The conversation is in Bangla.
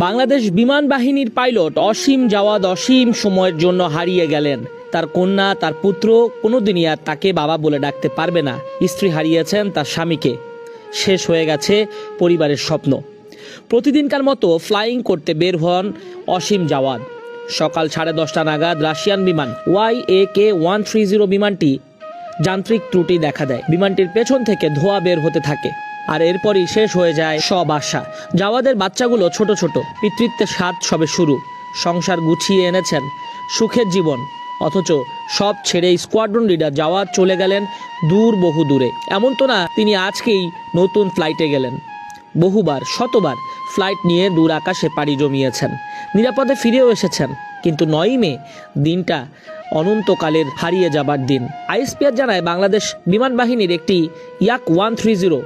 বাংলাদেশ বিমান বাহিনীর পাইলট অসীম জাওয়াদ অসীম সময়ের জন্য হারিয়ে গেলেন। তার কন্যা, তার পুত্র কোনোদিনই আর তাকে বাবা বলে ডাকতে পারবে না। স্ত্রী হারিয়েছেন তার স্বামীকে। শেষ হয়ে গেছে পরিবারের স্বপ্ন। প্রতিদিনকার মতো ফ্লাইং করতে বের হন অসীম জাওয়াদ। সকাল 10:30 নাগাদ রাশিয়ান বিমান YAK-130 বিমানটি যান্ত্রিক ত্রুটি দেখা দেয়। বিমানটির পেছন থেকে ধোঁয়া বের হতে থাকে, আর এরপরই শেষ হয়ে যায় সব আশা। জাওয়াদের বাচ্চাগুলো ছোট ছোট, পিতৃত্বের স্বাদ সবে শুরু। সংসার গুছিয়ে এনেছেন, সুখের জীবন, অথচ সব ছেড়ে স্কোয়াড্রন লিডার জাওয়াদ চলে গেলেন বহু দূরে। এমন তো না তিনি আজকেই নতুন ফ্লাইটে গেলেন। বহুবার, শতবার ফ্লাইট নিয়ে দূর আকাশে পাড়ি জমিয়েছেন, নিরাপদে ফিরেও এসেছেন। কিন্তু 9ই মে দিনটা অনন্তকালের হারিয়ে যাবার দিন। আইএসপিআর জানায় বাংলাদেশ বিমান বাহিনীর একটি YAK-130